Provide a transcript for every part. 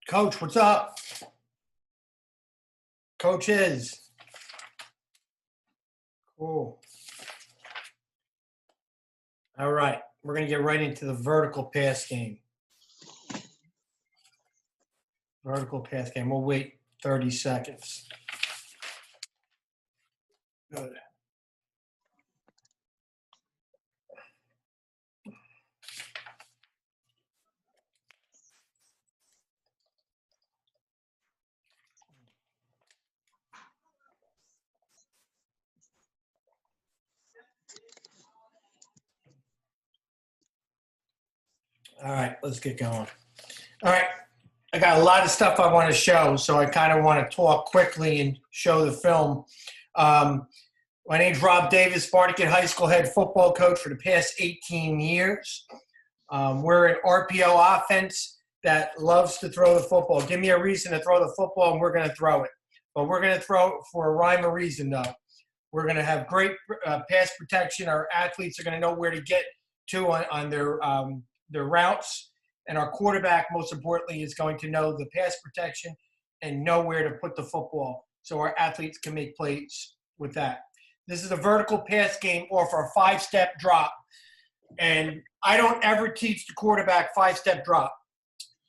Coach, what's up? Coach is. Cool. All right. We're going to get right into the vertical pass game. Vertical pass game. We'll wait 30 seconds. Good. All right, let's get going. All right, I got a lot of stuff I want to show, so I kind of want to talk quickly and show the film. My name's Rob Davis, Barnegat High School head football coach for the past 18 years. We're an RPO offense that loves to throw the football. Give me a reason to throw the football, and we're going to throw it. But we're going to throw it for a rhyme or reason, though. We're going to have great pass protection. Our athletes are going to know where to get to on their routes. And our quarterback, most importantly, is going to know the pass protection and know where to put the football so our athletes can make plays with that. This is a vertical pass game off our five-step drop. And I don't ever teach the quarterback five-step drop.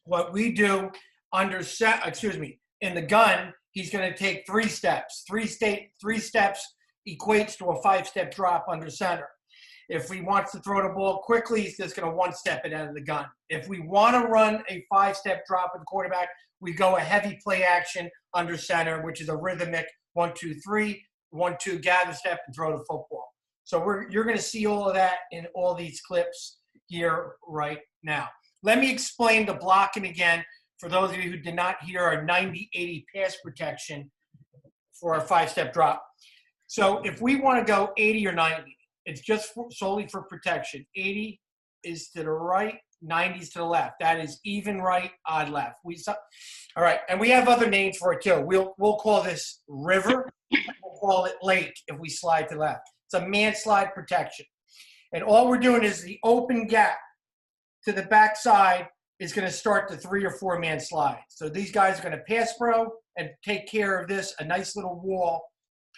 What we do in the gun, he's going to take 3 steps. 3 steps equates to a 5-step drop under center. If he wants to throw the ball quickly, he's just going to 1-step it out of the gun. If we want to run a 5-step drop with the quarterback, we go a heavy play action under center, which is a rhythmic 1-2-3, 1-2 gather step and throw the football. So you're going to see all of that in all these clips here right now. Let me explain the blocking again for those of you who did not hear our 90-80 pass protection for our 5-step drop. So if we want to go 80 or 90, it's just solely for protection. 80 is to the right, 90 is to the left. That is even right, odd left. All right, and we have other names for it too. We'll call this river. We'll call it lake if we slide to the left. It's a man slide protection. And all we're doing is the open gap to the backside is going to start the 3 or 4 man slide. So these guys are going to pass pro and take care of this, a nice little wall,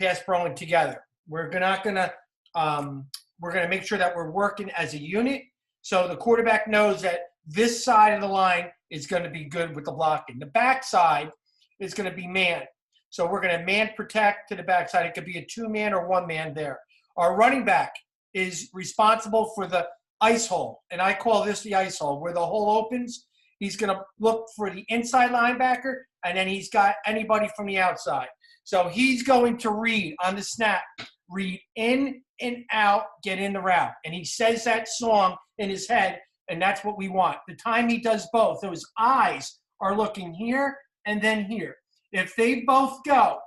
pass proing together. We're going to make sure that we're working as a unit so the quarterback knows that this side of the line is going to be good with the blocking. The backside is going to be man. So we're going to man protect to the backside. It could be a 2-man or 1-man there. Our running back is responsible for the ice hole, and I call this the ice hole. Where the hole opens, he's going to look for the inside linebacker, and then he's got anybody from the outside. So he's going to read on the snap, read in and out, get in the route. And he says that song in his head, and that's what we want. The time he does both, those eyes are looking here and then here. If they both go,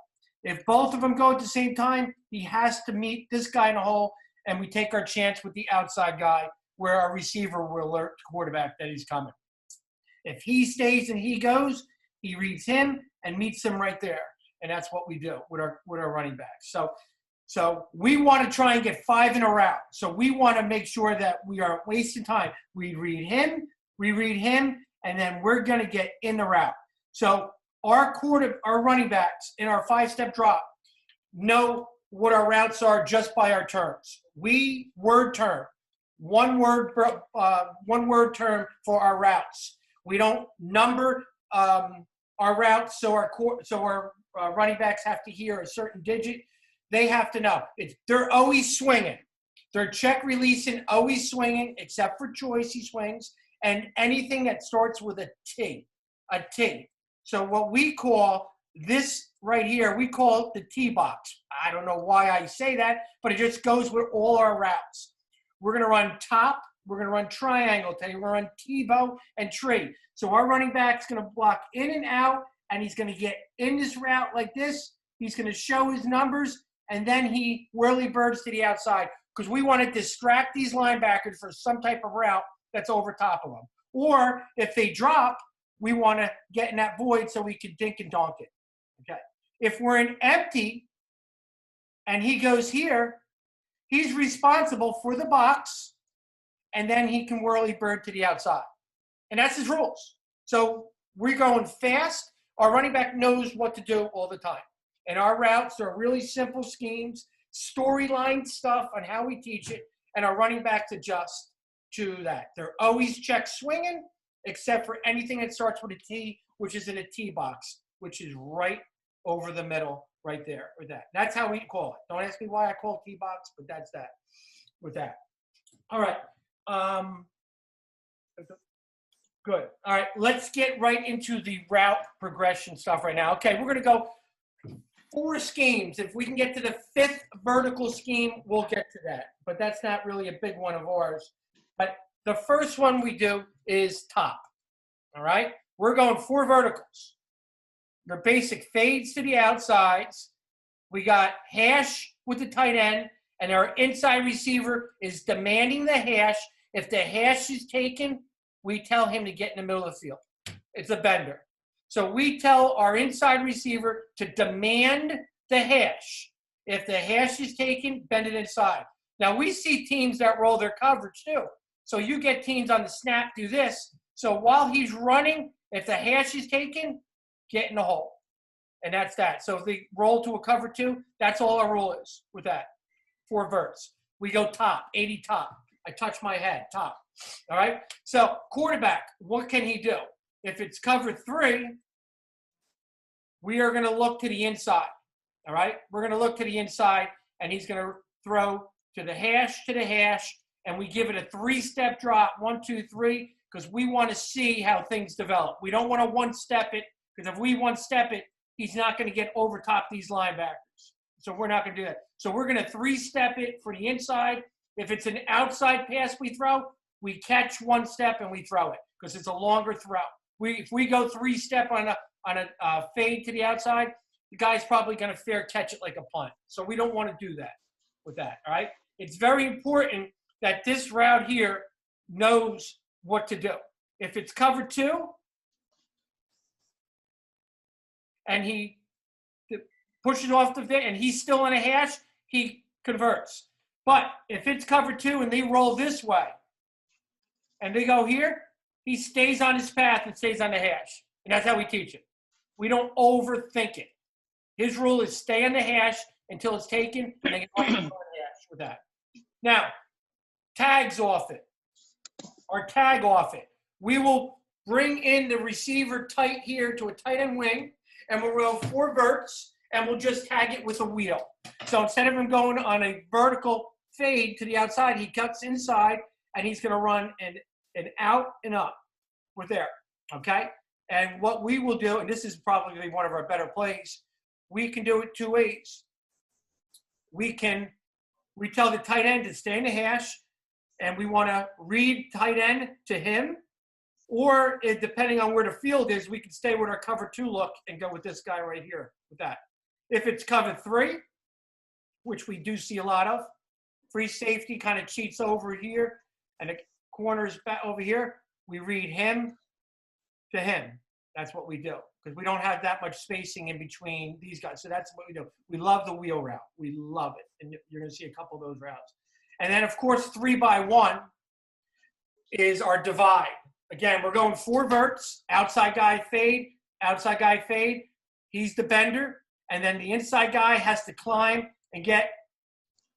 if both of them go at the same time, he has to meet this guy in the hole, and we take our chance with the outside guy where our receiver will alert the quarterback that he's coming. If he stays and he goes, he reads him and meets him right there. And that's what we do with our running backs. So we want to try and get 5 in a route. So we want to make sure that we aren't wasting time. We read him, and then we're going to get in the route. So our running backs in our 5-step drop know what our routes are just by our terms. We word term, one word term for our routes. We don't number our routes, so our running backs have to hear a certain digit. They have to know. They're always swinging. They're check releasing, always swinging, except for choice he swings, and anything that starts with a T. So what we call this right here, we call it the T box. I don't know why I say that, but it just goes with all our routes. We're going to run top. We're going to run triangle. We're going to run T-bow and tree. So our running back's going to block in and out, and he's going to get in this route like this. He's going to show his numbers, and then he whirly birds to the outside because we want to distract these linebackers for some type of route that's over top of them. Or if they drop, we want to get in that void so we can dink and donk it. Okay. If we're in empty and he goes here, he's responsible for the box, and then he can whirly bird to the outside. And that's his rules. So we're going fast. Our running back knows what to do all the time. And our routes are really simple schemes, storyline stuff on how we teach it, and our running backs adjust to that. They're always check swinging, except for anything that starts with a T, which is in a T box, which is right over the middle, right there, with that. That's how we call it. Don't ask me why I call it T box, but that's that, with that. All right. Good. All right, let's get right into the route progression stuff right now. Okay, we're going to go 4 schemes. If we can get to the 5th vertical scheme, we'll get to that. But that's not really a big one of ours. But the first one we do is top. All right? We're going 4 verticals. Your basic fades to the outsides. We got hash with the tight end, and our inside receiver is demanding the hash. If the hash is taken, we tell him to get in the middle of the field. It's a bender. So we tell our inside receiver to demand the hash. If the hash is taken, bend it inside. Now, we see teams that roll their coverage too. So you get teams on the snap do this. So while he's running, if the hash is taken, get in the hole. And that's that. So if they roll to a cover 2, that's all our rule is with that. 4 verts. We go top, 80 top. I touch my head, top. All right? So quarterback, what can he do? If it's cover 3, we are going to look to the inside. All right? We're going to look to the inside, and he's going to throw to the hash, and we give it a 3-step drop, 1, 2, 3, because we want to see how things develop. We don't want to one-step it, because if we one-step it, he's not going to get over top these linebackers. So we're not going to do that. So we're going to 3-step it for the inside. If it's an outside pass we throw, we catch 1 step and we throw it because it's a longer throw. If we go 3-step on a fade to the outside, the guy's probably going to fair catch it like a punt. So we don't want to do that with that, all right? It's very important that this route here knows what to do. If it's cover 2 and he pushes off the fit and he's still in a hash, he converts. But if it's cover 2 and they roll this way and they go here, he stays on his path and stays on the hash. And that's how we teach it. We don't overthink it. His rule is stay on the hash until it's taken, and they can on the hash with that. Now, tags off it, or tag off it. We will bring in the receiver tight here to a tight end wing, and we'll roll 4 verts, and we'll just tag it with a wheel. So instead of him going on a vertical fade to the outside, he cuts inside, and he's going to run an out and up with there, okay? And what we will do, and this is probably one of our better plays, we can do it 2 ways. We tell the tight end to stay in the hash, and we want to read tight end to him, or depending on where the field is, we can stay with our cover 2 look and go with this guy right here with that. If it's cover 3, which we do see a lot of, free safety kind of cheats over here, and the corner's back over here, we read him to him. That's what we do because we don't have that much spacing in between these guys. So that's what we do. We love the wheel route. We love it. And you're going to see a couple of those routes. And then, of course, 3-by-1 is our divide. Again, we're going 4 verts, outside guy fade. He's the bender. And then the inside guy has to climb and get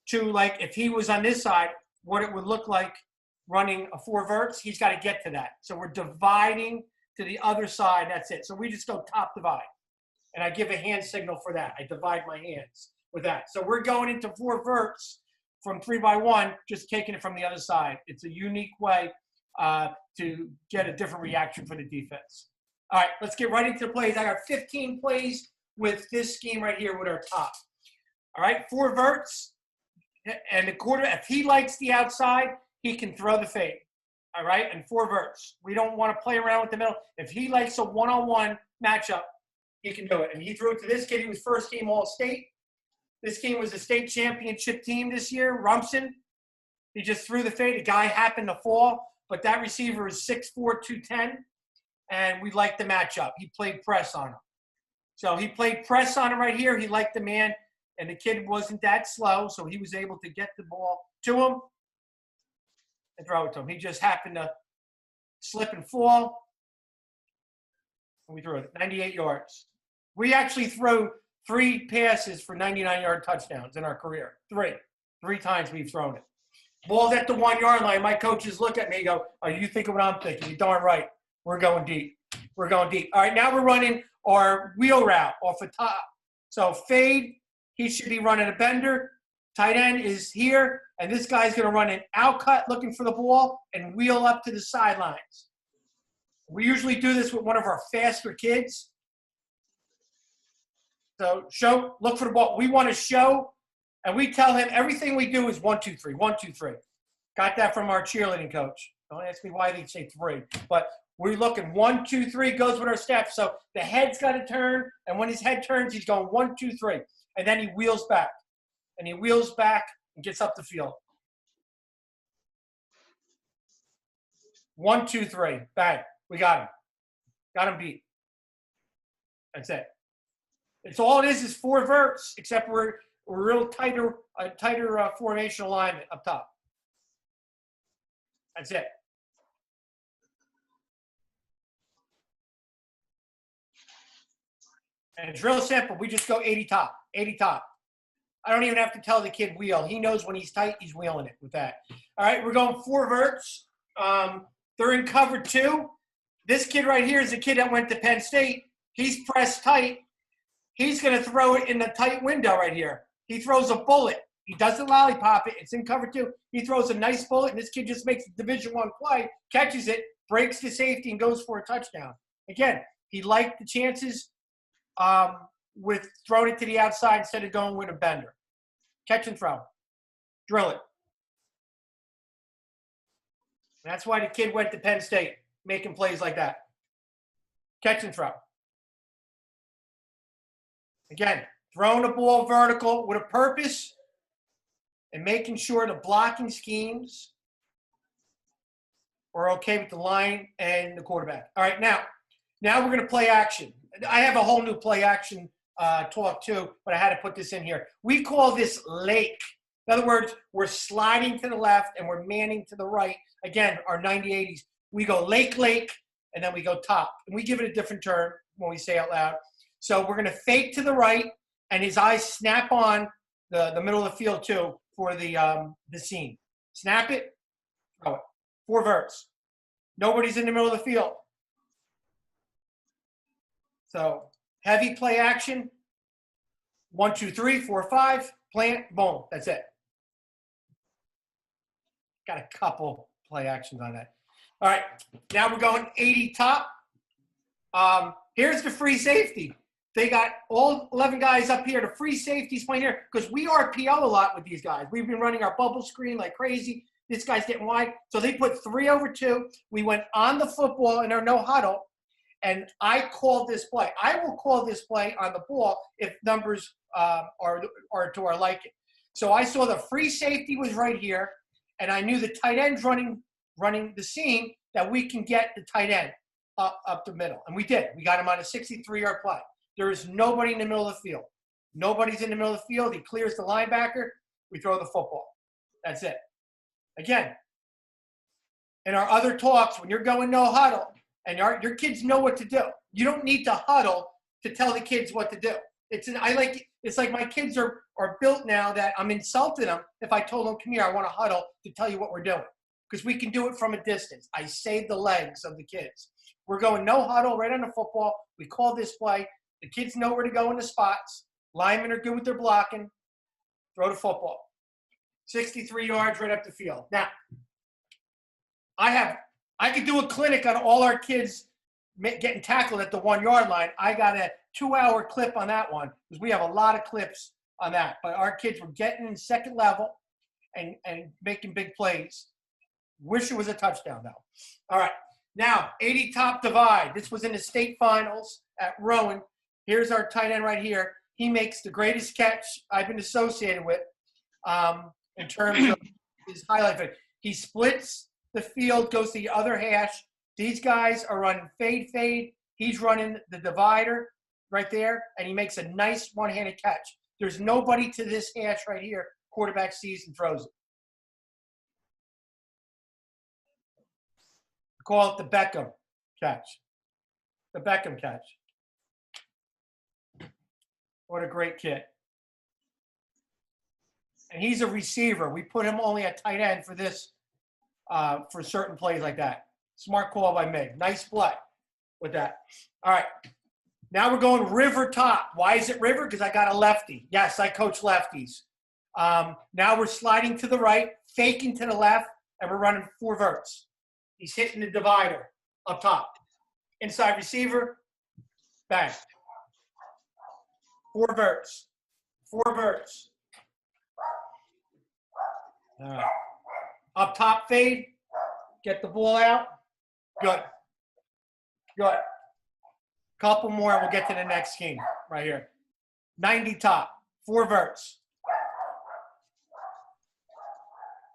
to, like, if he was on this side, what it would look like running a 4 verts, he's got to get to that. So we're dividing to the other side, that's it. So we just go top divide. And I give a hand signal for that. I divide my hands with that. So we're going into 4 verts from 3-by-1, just taking it from the other side. It's a unique way to get a different reaction for the defense. All right, let's get right into the plays. I got 15 plays with this scheme right here with our top. All right, 4 verts. And the quarterback, if he likes the outside, he can throw the fade. All right, and 4 verts. We don't want to play around with the middle. If he likes a one-on-one matchup, he can do it. And he threw it to this kid. He was first team All-State. This team was a state championship team this year, Rumson. He just threw the fade. The guy happened to fall, but that receiver is 6'4", 210, and we liked the matchup. He played press on him. So he played press on him right here. He liked the man, and the kid wasn't that slow, so he was able to get the ball to him and throw it to him. He just happened to slip and fall. We threw it 98 yards. We actually threw 3 passes for 99-yard touchdowns in our career. Three times we've thrown it. Ball's at the 1-yard line. My coaches look at me and go, "Are you thinking what I'm thinking?" You're darn right. We're going deep. We're going deep. All right, now we're running our wheel route off the top. So fade, he should be running a bender. Tight end is here, and this guy's going to run an out cut looking for the ball and wheel up to the sidelines. We usually do this with one of our faster kids. So look for the ball. We want to show, and we tell him everything we do is 1, 2, 3, 1, 2, 3. Got that from our cheerleading coach. Don't ask me why they say 3, but we're looking 1, 2, 3 goes with our steps. So the head's got to turn, and when his head turns, he's going 1, 2, 3, and then he wheels back, and he wheels back and gets up the field. 1, 2, 3, bang, we got him. Got him beat. That's it. It's all it is 4 verts, except we're real tighter formation alignment up top. That's it. And it's real simple. We just go 80 top, 80 top. I don't even have to tell the kid wheel. He knows when he's tight, he's wheeling it with that. All right, we're going 4 verts. They're in cover 2. This kid right here is a kid that went to Penn State. He's pressed tight. He's going to throw it in the tight window right here. He throws a bullet. He doesn't lollipop it. It's in cover 2. He throws a nice bullet, and this kid just makes a Division I play, catches it, breaks the safety, and goes for a touchdown. Again, he liked the chances with throwing it to the outside instead of going with a bender. Catch and throw. Drill it. And that's why the kid went to Penn State, making plays like that. Catch and throw. Again, throwing the ball vertical with a purpose and making sure the blocking schemes are okay with the line and the quarterback. All right, now we're going to play action. I have a whole new play action talk too, but I had to put this in here. We call this lake. In other words, we're sliding to the left and we're manning to the right. Again, our 90-80s. We go lake, and then we go top. And we give it a different term when we say out loud. So we're going to fake to the right, and his eyes snap on the middle of the field too for the seam. Snap it, throw it. 4 verts. Nobody's in the middle of the field. So heavy play action. 1, 2, 3, 4, 5. Plant, boom. That's it. Got a couple play actions on that. All right, now we're going 80 top. Here's the free safety. They got all 11 guys up here. The free safety's playing here because we RPO a lot with these guys. We've been running our bubble screen like crazy. This guy's getting wide. So they put 3 over 2. We went on the football in our no huddle, and I called this play. I will call this play on the ball if numbers are to our liking. So I saw the free safety was right here, and I knew the tight end's running the seam that we can get the tight end up the middle. And we did. We got him on a 63-yard play. There is nobody in the middle of the field. Nobody's in the middle of the field. He clears the linebacker. We throw the football. That's it. Again, in our other talks, when you're going no huddle and your kids know what to do, you don't need to huddle to tell the kids what to do. It's like my kids are built now that I'm insulting them if I told them, come here, I want to huddle to tell you what we're doing. Because we can do it from a distance. I save the legs of the kids. We're going no huddle right on the football. We call this play. The kids know where to go in the spots. Linemen are good with their blocking. Throw the football. 63 yards right up the field. Now, I could do a clinic on all our kids getting tackled at the 1-yard line. I got a 2-hour clip on that one because we have a lot of clips on that. But our kids were getting in second level and making big plays. Wish it was a touchdown, though. All right. Now, 80 top divide. This was in the state finals at Rowan. Here's our tight end right here. He makes the greatest catch I've been associated with in terms of his highlight. He splits the field, goes to the other hash. These guys are running fade. He's running the divider right there, and he makes a nice one-handed catch. There's nobody to this hash right here. Quarterback sees and throws it. Call it the Beckham catch. The Beckham catch. What a great kid. And he's a receiver. We put him only at tight end for this, for certain plays like that. Smart call by me. Nice play with that. All right. Now we're going river top. Why is it river? Because I got a lefty. Yes, I coach lefties. Now we're sliding to the right, faking to the left, and we're running 4 verts. He's hitting the divider up top. Inside receiver, bang. 4 verts. 4 verts. All right. Up top fade. Get the ball out. Good. Good. Couple more and we'll get to the next scheme right here. 90 top. 4 verts.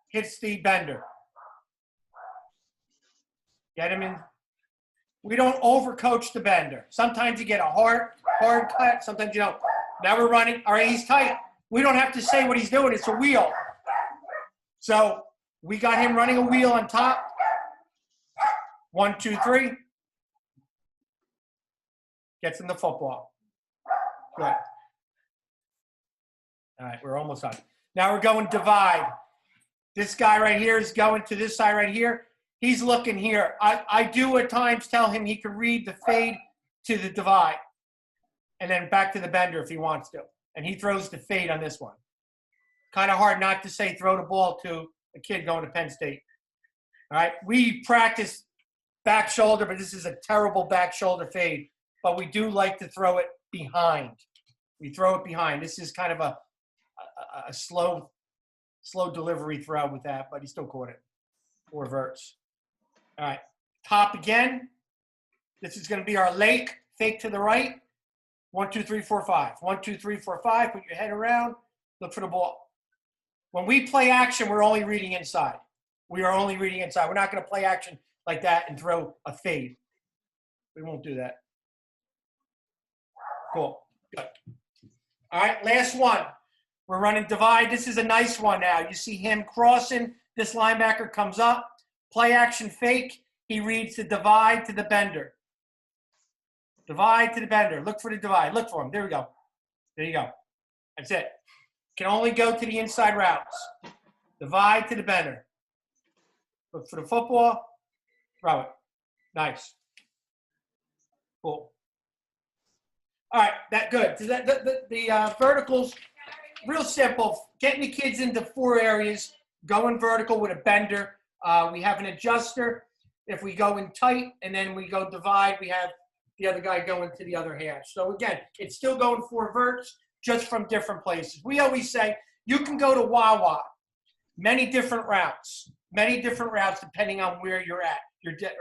Hits the bender. Get him in. We don't overcoach the bender. Sometimes you get a hard cut. Sometimes you don't. Now we're running. All right, he's tight. We don't have to say what he's doing. It's a wheel. So we got him running a wheel on top. 1, 2, 3. Gets in the football. Good. All right, we're almost done. Now we're going divide. This guy right here is going to this side right here. He's looking here. I do at times tell him he can read the fade to the divide and then back to the bender if he wants to. And he throws the fade on this one. Kind of hard not to say throw the ball to a kid going to Penn State. All right, we practice back shoulder, but this is a terrible back shoulder fade. But we do like to throw it behind. We throw it behind. This is kind of a slow delivery throw with that, but he still caught it. 4 verts. All right, top again. This is going to be our lake. Fake to the right. 1, 2, 3, 4, 5. 1, 2, 3, 4, 5. Put your head around. Look for the ball. When we play action, we're only reading inside. We are only reading inside. We're not going to play action like that and throw a fade. We won't do that. Cool. Good. All right, last one. We're running divide. This is a nice one now. You see him crossing. This linebacker comes up. Play action fake. He reads the divide to the bender. Divide to the bender. Look for the divide. Look for him. There we go. There you go. That's it. Can only go to the inside routes. Divide to the bender. Look for the football. Throw it. Nice. Cool. All right, that good. So the verticals, real simple. Getting the kids into 4 areas. Going vertical with a bender. We have an adjuster. If we go in tight and then we go divide, we have the other guy going to the other hash. So again, it's still going 4 verts, just from different places. We always say you can go to Wawa, many different routes depending on where you're at.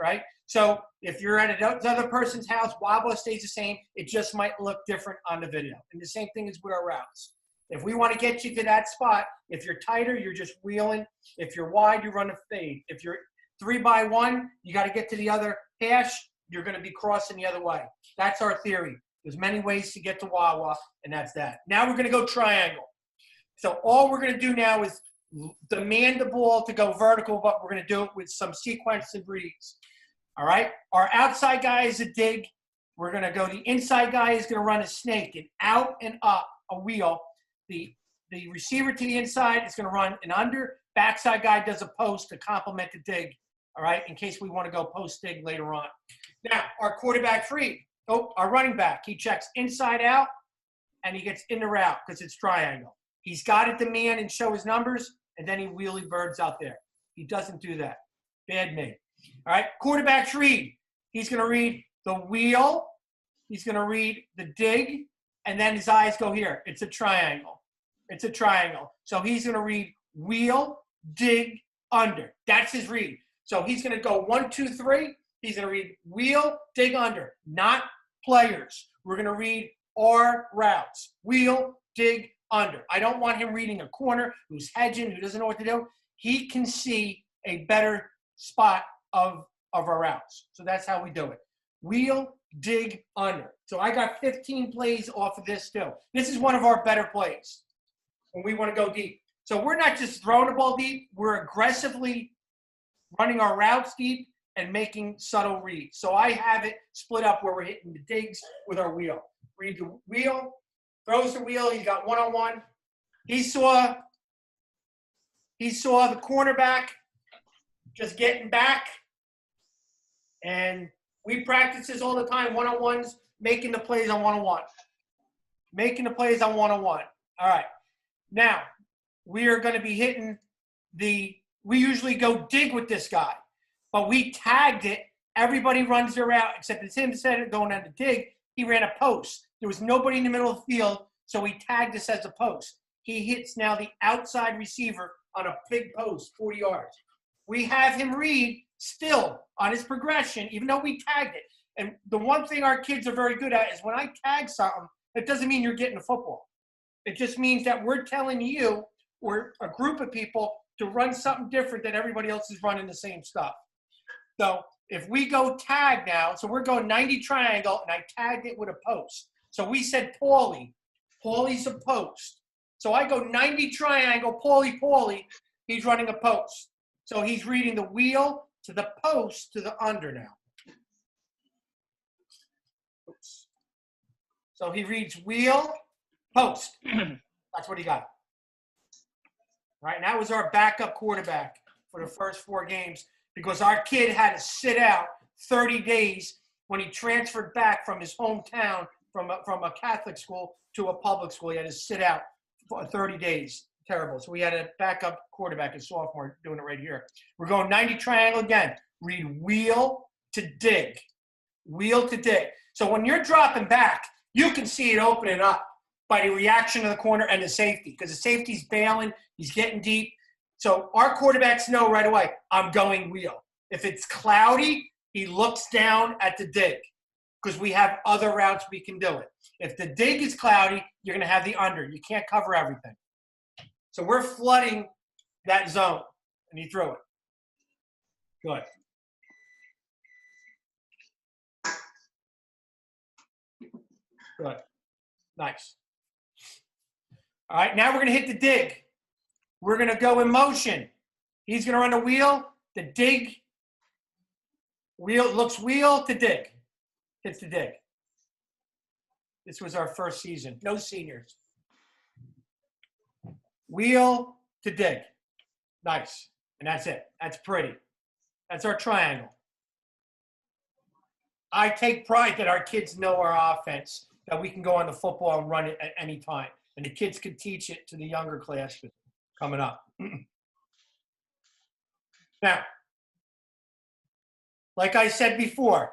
Right? So if you're at another person's house, Wawa stays the same. It just might look different on the video. And the same thing is with our routes. If we want to get you to that spot, if you're tighter, you're just wheeling. If you're wide, you run a fade. If you're 3x1, you got to get to the other hash, you're going to be crossing the other way. That's our theory. There's many ways to get to Wawa, and that's that. Now we're going to go triangle. So all we're going to do now is demand the ball to go vertical, but we're going to do it with some sequence and reads. All right? Our outside guy is a dig. We're going to go, the inside guy is going to run a snake, and out and up, a wheel. The receiver to the inside is going to run an under. Backside guy does a post to complement the dig, all right, in case we want to go post dig later on. Now, our quarterback free. Our running back, he checks inside out, and he gets in the route because it's triangle. He's got to demand and show his numbers, and then he wheelie birds out there. He doesn't do that. Bad me. All right, quarterback's read. He's going to read the wheel. He's going to read the dig, and then his eyes go here. It's a triangle. It's a triangle. So he's going to read wheel, dig, under. That's his read. So he's going to go 1, 2, 3. He's going to read wheel, dig, under. Not players. We're going to read our routes. Wheel, dig, under. I don't want him reading a corner who's hedging, who doesn't know what to do. He can see a better spot of our routes. So that's how we do it. Wheel, dig, under. So I got 15 plays off of this too. This is one of our better plays when we want to go deep. So we're not just throwing the ball deep. We're aggressively running our routes deep, and making subtle reads. So I have it split up where we're hitting the digs with our wheel. Read the wheel, throws the wheel, he's got one-on-one. He saw the cornerback just getting back, and we practice this all the time, one-on-ones, making the plays on one-on-one. Making the plays on one-on-one. All right. Now, we are going to be hitting we usually go dig with this guy, but we tagged it. Everybody runs their route, except it's him instead of going on the dig. He ran a post. There was nobody in the middle of the field, so we tagged this as a post. He hits now the outside receiver on a big post, 40 yards. We have him read still on his progression, even though we tagged it. And the one thing our kids are very good at is when I tag something, it doesn't mean you're getting the football. It just means that we're telling you or a group of people to run something different than everybody else is running the same stuff. So if we go tag now, so we're going 90 triangle, and I tagged it with a post. So we said Paulie. Paulie's a post. So I go 90 triangle, Paulie. He's running a post. So he's reading the wheel to the post to the under now. Oops. So he reads wheel, post. That's what he got. Right, and that was our backup quarterback for the first 4 games because our kid had to sit out 30 days when he transferred back from his hometown from a Catholic school to a public school. He had to sit out for 30 days. Terrible. So we had a backup quarterback, a sophomore, doing it right here. We're going 90 triangle again. Read wheel to dig. Wheel to dig. So when you're dropping back, you can see it opening up by the reaction of the corner and the safety because the safety's bailing. He's getting deep. So our quarterbacks know right away, I'm going wheel. If it's cloudy, he looks down at the dig because we have other routes we can do it. If the dig is cloudy, you're going to have the under. You can't cover everything. So we're flooding that zone, and he threw it. Good. Good. Nice. All right, now we're going to hit the dig. We're going to go in motion. He's going to run a wheel, the dig. Wheel looks wheel to dig. Hits the dig. This was our first season. No seniors. Wheel to dig. Nice. And that's it. That's pretty. That's our triangle. I take pride that our kids know our offense, that we can go on the football and run it at any time. And the kids can teach it to the younger classes coming up. Now, like I said before,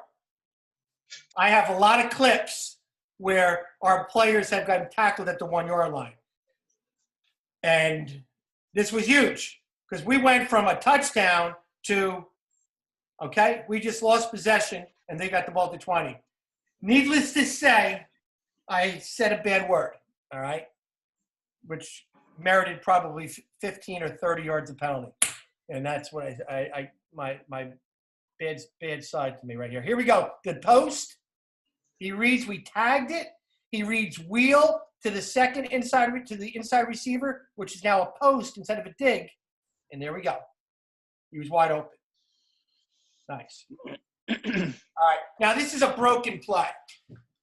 I have a lot of clips where our players have gotten tackled at the 1-yard line. And this was huge because we went from a touchdown to, okay, we just lost possession and they got the ball to 20. Needless to say, I said a bad word, all right, which merited probably 15 or 30 yards of penalty. And that's what my bad side to me right here. Here we go. The post, he reads, we tagged it. He reads wheel to the second inside, to the inside receiver, which is now a post instead of a dig. And there we go. He was wide open. Nice. All right. Now this is a broken play.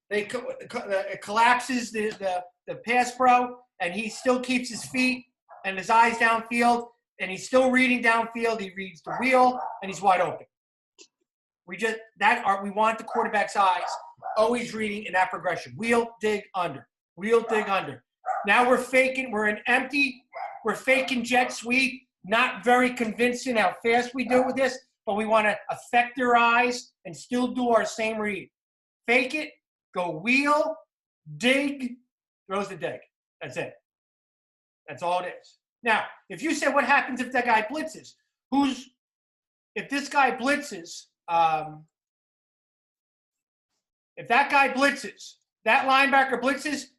It collapses the pass pro, and he still keeps his feet and his eyes downfield, and he's still reading downfield. He reads the wheel, and he's wide open. We want the quarterback's eyes always reading in that progression. Wheel, dig, under. Wheel, dig, under. Now we're faking. We're in empty. We're faking jet sweep. Not very convincing how fast we do it with this, but we want to affect their eyes and still do our same read. Fake it. Go wheel, dig, throws the dig. That's it. That's all it is. Now, if you say what happens if that guy blitzes, if this guy blitzes, if that guy blitzes, that linebacker blitzes,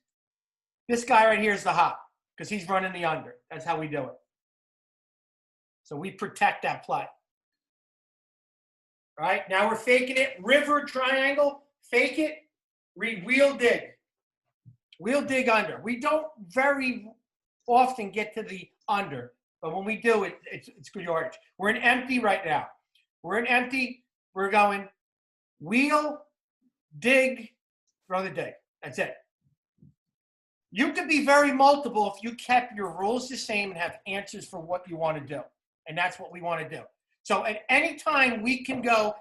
this guy right here is the hop because he's running the under. That's how we do it. So we protect that play. All right, now we're faking it. River triangle, fake it. Read wheel dig. Wheel dig under. We don't very often get to the under, but when we do, it's good yardage. We're in empty right now. We're in empty. We're going wheel, dig, throw the dig. That's it. You could be very multiple if you kept your rules the same and have answers for what you want to do. And that's what we want to do. So at any time we can go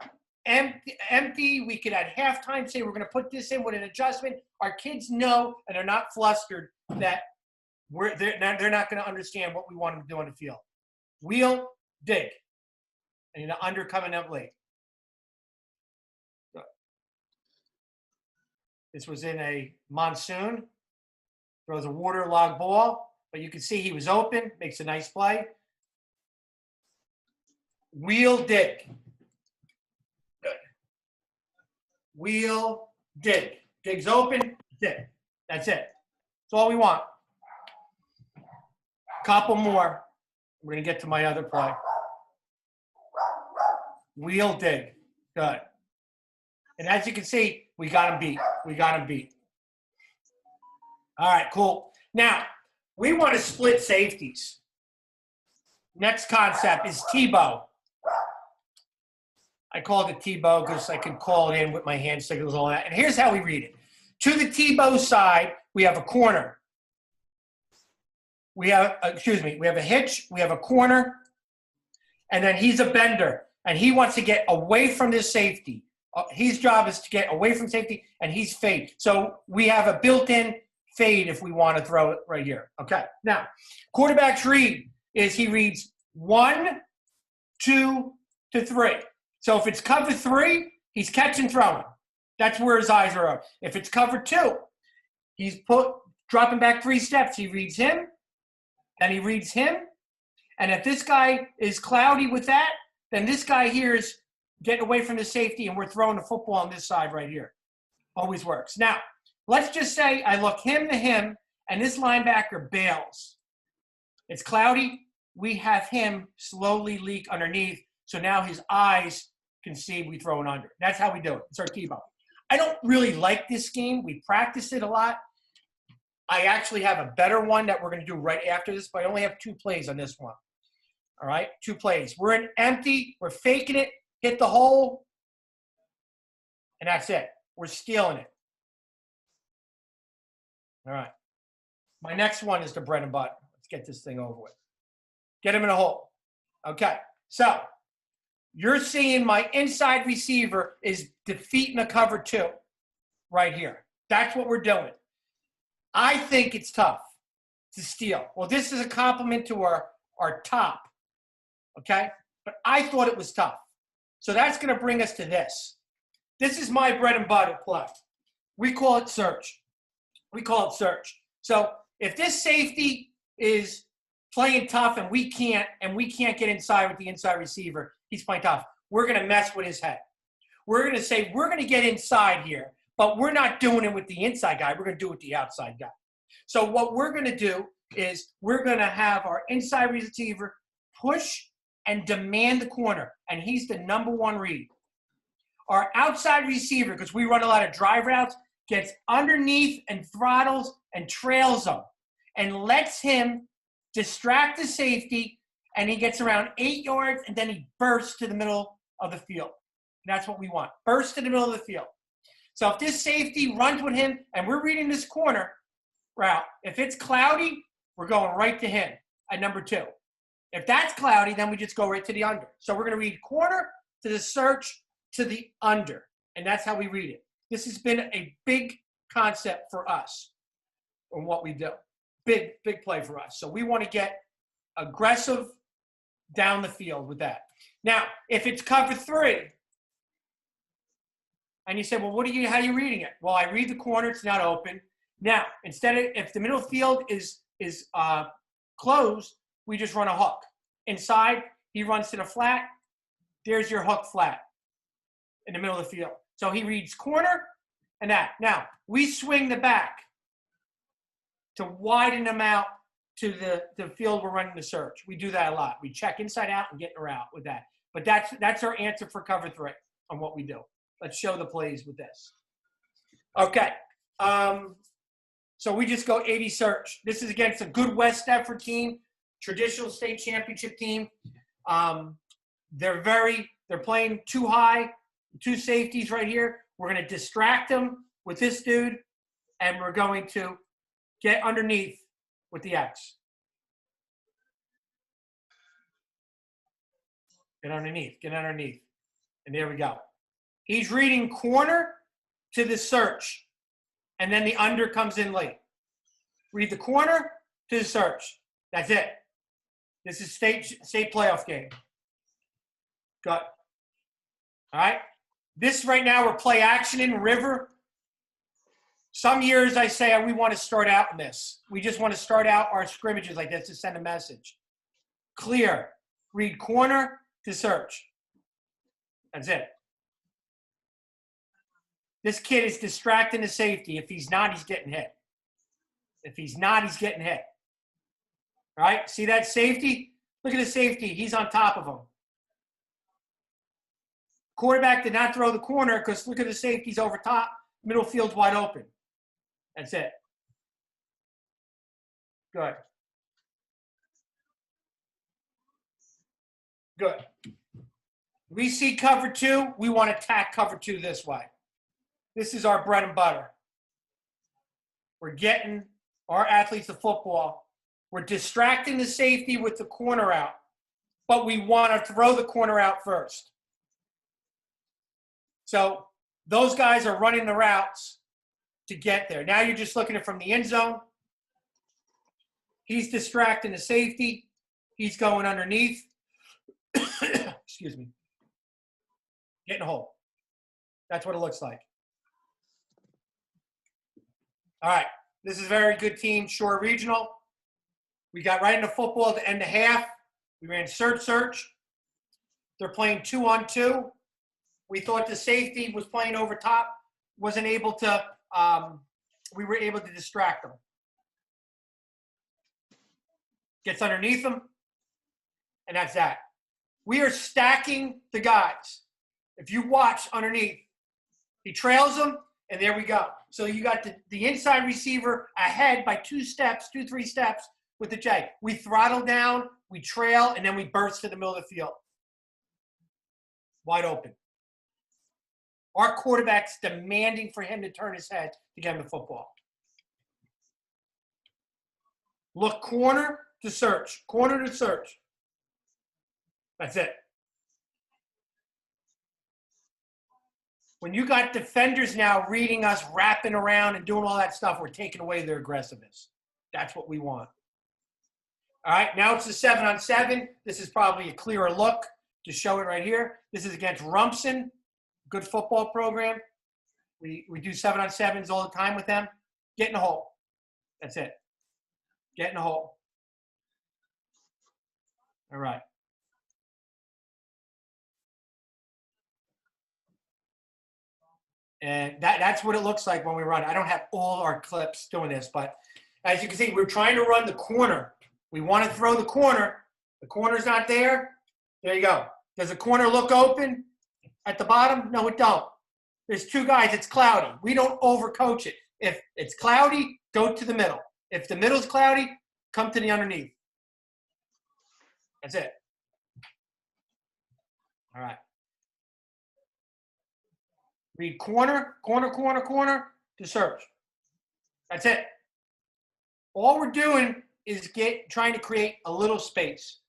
empty. We could at halftime say we're going to put this in with an adjustment. Our kids know and they're not flustered that they're not going to understand what we want them to do on the field. Wheel, dig. And the under coming up late. This was in a monsoon. Throws a waterlogged ball, but you can see he was open. Makes a nice play. Wheel, dig. Good. Wheel, dig. Dig's open. That's it. That's it. That's all we want. Couple more. We're going to get to my other play. Wheel, dig. Good. And as you can see, we got him beat. We got him beat. All right, cool. Now, we want to split safeties. Next concept is Tebow. I call it Tebow because I can call it in with my hand signals and all that. And here's how we read it. To the Tebow side, we have a corner. We have a hitch, we have a corner, and then he's a bender. And he wants to get away from this safety. His job is to get away from safety, and he's fade. So we have a built-in fade if we want to throw it right here. Okay. Now, quarterback's read is he reads 1, 2 to 3. So if it's cover 3, he's catch and throwing. That's where his eyes are. If it's cover 2, he's dropping back 3 steps. He reads him, and he reads him. And if this guy is cloudy with that, then this guy here is getting away from the safety, and we're throwing the football on this side right here. Always works. Now, let's just say I look him to him, and this linebacker bails. It's cloudy. We have him slowly leak underneath, so now his eyes can see we throw it under. That's how we do it. It's our Tebow. I don't really like this scheme. We practiced it a lot. I actually have a better one that we're going to do right after this, but I only have 2 plays on this one. All right, 2 plays. We're in empty. We're faking it. Hit the hole. And that's it. We're stealing it. All right. My next one is the bread and butter. Let's get this thing over with. Get him in a hole. Okay. So you're seeing my inside receiver is defeating a cover 2 right here. That's what we're doing. I think it's tough to steal. Well, this is a compliment to our top. Okay? But I thought it was tough. So that's going to bring us to this. This is my bread and butter play. We call it search. We call it search. So if this safety is playing tough and we can't get inside with the inside receiver, he's playing tough, we're going to mess with his head. We're going to say, we're going to get inside here, but we're not doing it with the inside guy. We're going to do it with the outside guy. So what we're going to do is we're going to have our inside receiver push and demand the corner, and he's the number 1 read. Our outside receiver, because we run a lot of drive routes, gets underneath and throttles and trails him and lets him distract the safety, and he gets around 8 yards, and then he bursts to the middle of the field. And that's what we want. Burst to the middle of the field. So if this safety runs with him, and we're reading this corner route, if it's cloudy, we're going right to him at number 2. If that's cloudy, then we just go right to the under. So we're going to read corner to the search to the under. And that's how we read it. This has been a big concept for us on what we do. Big, big play for us. So we want to get aggressive down the field with that. Now, if it's cover 3, and you say, well, how are you reading it? Well, I read the corner. It's not open. Now, if the middle field is closed, we just run a hook. Inside, he runs to the flat. There's your hook flat in the middle of the field. So he reads corner and that. Now, we swing the back to widen them out to the field we're running the search. We do that a lot. We check inside out and get her out with that. But that's our answer for cover 3 on what we do. Let's show the plays with this. Okay. So we just go 80 search. This is against a good West Stepford team. Traditional state championship team. They're playing too high. two safeties right here. We're going to distract them with this dude, and we're going to get underneath with the X. Get underneath. Get underneath. And there we go. He's reading corner to the search, and then the under comes in late. Read the corner to the search. That's it. This is state playoff game. Good. All right. This right now, we're play action in river. Some years I say we want to start out in this. We just want to start out our scrimmages like this to send a message. Clear. Read corner to search. That's it. This kid is distracting the safety. If he's not, he's getting hit. If he's not, he's getting hit. All right, see that safety? Look at the safety. He's on top of him. Quarterback did not throw the corner because look at the safety's over top. Middle field's wide open. That's it. Good. Good. We see cover two. We want to attack cover two this way. This is our bread and butter. We're getting our athletes the football. We're distracting the safety with the corner out, but we want to throw the corner out first. So those guys are running the routes to get there. Now you're just looking at it from the end zone. He's distracting the safety. He's going underneath. Excuse me. Getting a hole. That's what it looks like. All right. This is a very good team, Shore Regional. We got right into football at the end of half. We ran search. They're playing 2-on-2. We thought the safety was playing over top, wasn't able to, we were able to distract them. Gets underneath them, and that's that. We are stacking the guys. If you watch underneath, he trails them, and there we go. So you got the inside receiver ahead by 3 steps with the J. We throttle down, we trail, and then we burst to the middle of the field. Wide open. Our quarterback's demanding for him to turn his head to get him the football. Look corner to search. Corner to search. That's it. When you got defenders now reading us, wrapping around and doing all that stuff, we're taking away their aggressiveness. That's what we want. All right, now it's the 7-on-7. This is probably a clearer look to show it right here. This is against Rumson, good football program. We do 7-on-7s all the time with them. Get in the hole. That's it. Get in the hole. All right. And that's what it looks like when we run. I don't have all our clips doing this, but as you can see, we're trying to run the corner. We want to throw the corner. The corner's not there. There you go. Does the corner look open at the bottom? No, it don't. There's 2 guys. It's cloudy. We don't overcoach it. If it's cloudy, go to the middle. If the middle's cloudy, come to the underneath. That's it. All right. Read corner to search. That's it. All we're doing is trying to create a little space.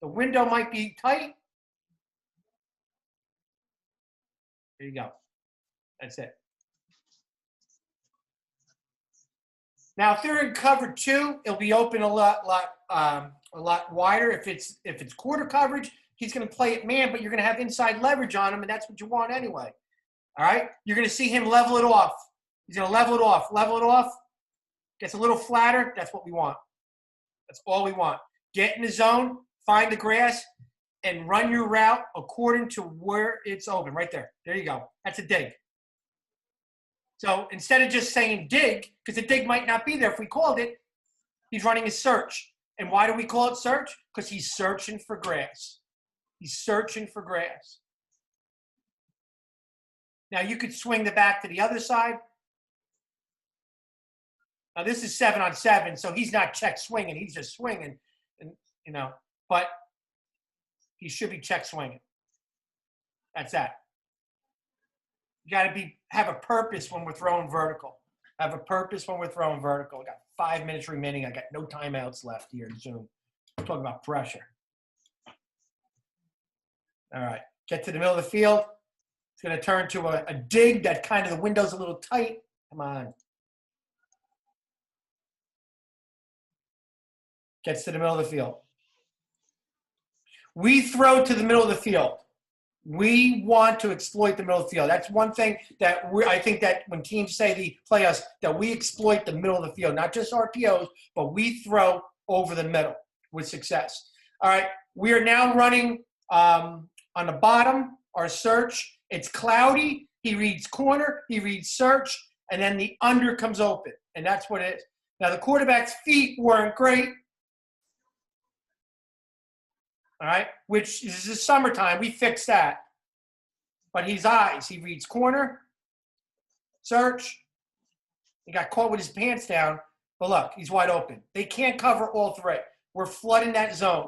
The window might be tight. There you go. That's it. Now, if they're in cover 2, it'll be open a lot wider. If it's quarter coverage, he's going to play it man, but you're going to have inside leverage on him, and that's what you want anyway. All right? You're going to see him level it off. He's going to level it off. Gets a little flatter. That's what we want. That's all we want. Get in the zone, find the grass, and run your route according to where it's open. Right there. There you go. That's a dig. So instead of just saying dig, because the dig might not be there if we called it, he's running a search. And why do we call it search? Because he's searching for grass. He's searching for grass. Now you could swing the back to the other side. Now this is 7-on-7, so he's not check swinging. He's just swinging, and but he should be check swinging. That's that. You got to have a purpose when we're throwing vertical. Have a purpose when we're throwing vertical. I got 5 minutes remaining. I got no timeouts left here in Zoom. I'm talking about pressure. All right. Get to the middle of the field. It's going to turn to a dig that kind of the window's a little tight. Come on. Gets to the middle of the field. We throw to the middle of the field. We want to exploit the middle of the field. That's one thing that I think that when teams say they play us, that we exploit the middle of the field, not just RPOs, but we throw over the middle with success. All right, we are now running on the bottom, our search. It's cloudy. He reads corner, he reads search, and then the under comes open, and that's what it is. Now, the quarterback's feet weren't great. All right, which is the summertime. We fixed that. But his eyes, he reads corner, search. He got caught with his pants down, but look, he's wide open. They can't cover all three. We're flooding that zone.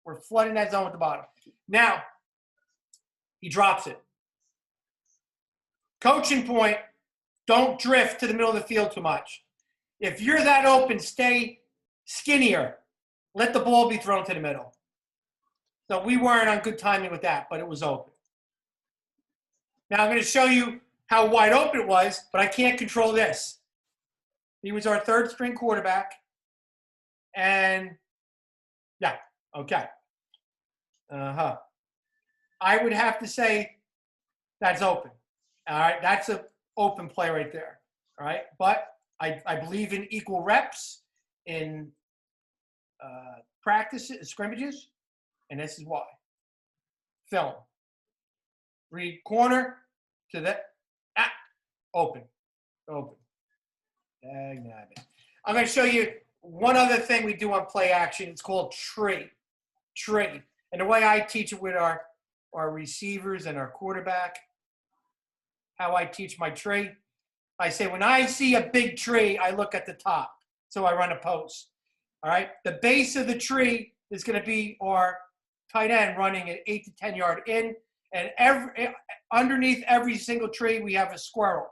We're flooding that zone at the bottom. Now, he drops it. Coaching point, don't drift to the middle of the field too much. If you're that open, stay skinnier. Let the ball be thrown to the middle. So we weren't on good timing with that, but it was open. Now I'm going to show you how wide open it was, but I can't control this. He was our third string quarterback. And, yeah, okay. I would have to say that's open. All right, that's an open play right there. All right, but I believe in equal reps in practices, scrimmages. And this is why. Film. Read corner to the open. Open. I'm going to show you one other thing we do on play action. It's called tree. Tree. And the way I teach it with our receivers and our quarterback, how I teach my tree, I say when I see a big tree, I look at the top. So I run a post. All right? The base of the tree is going to be our tight end running an 8 to 10 yard in, and underneath every single tree we have a squirrel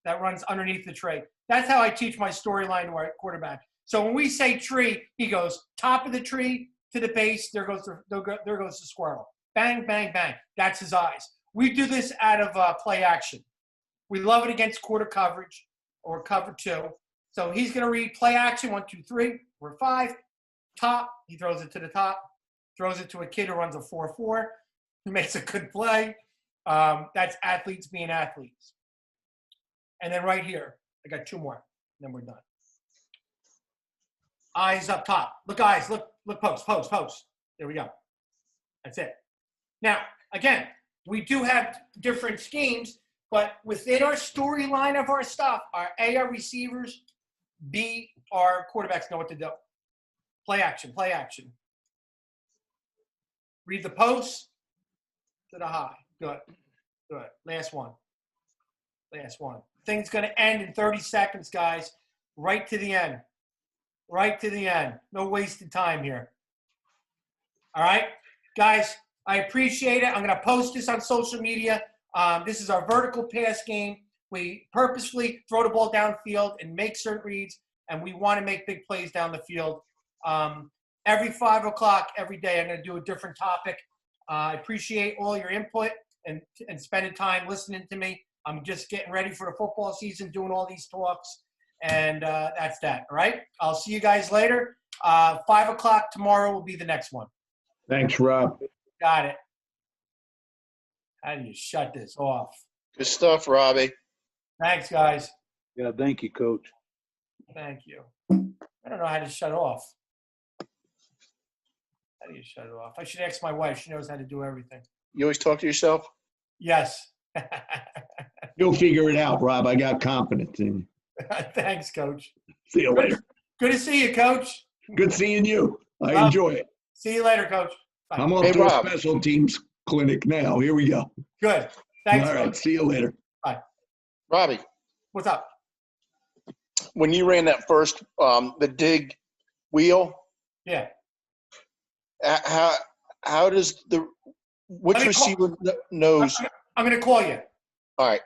that runs underneath the tree. That's how I teach my storyline to our quarterback. So when we say tree, he goes top of the tree to the base. There goes the squirrel. Bang, bang, bang. That's his eyes. We do this out of play action. We love it against quarter coverage or cover two. So he's going to read play action 1, 2, 3. We're 5. Top. He throws it to the top. Throws it to a kid who runs a 4-4, who makes a good play. That's athletes being athletes. And then right here, I got 2 more. Then we're done. Eyes up top. Look, eyes. Look, post. There we go. That's it. Now, again, we do have different schemes, but within our storyline of our stuff, our A, our receivers, B, our quarterbacks know what to do. Play action. Read the post to the high. Good. Last one. Thing's going to end in 30 seconds, guys. Right to the end. No wasted time here. All right? Guys, I appreciate it. I'm going to post this on social media. This is our vertical pass game. We purposefully throw the ball downfield and make certain reads, and we want to make big plays down the field. Every 5 o'clock, every day, I'm going to do a different topic. I appreciate all your input and spending time listening to me. I'm just getting ready for the football season, doing all these talks, and that's that, all right? I'll see you guys later. 5 o'clock tomorrow will be the next one. Thanks, Rob. Got it. How do you shut this off? Good stuff, Robbie. Thanks, guys. Yeah, thank you, Coach. Thank you. I don't know how to shut off. How do you shut it off? I should ask my wife. She knows how to do everything. You always talk to yourself? Yes. You'll figure it out, Rob. I got confidence in you. Thanks, Coach. See you later. Good to see you, Coach. Good seeing you. I enjoy it. See you later, Coach. Bye. I'm off to a special teams clinic now. Here we go. Good. Thanks. All right. Coach. See you later. Bye. Robbie. What's up? When you ran that first, the dig wheel. Yeah. How does which receiver knows? I'm going to call you. All right.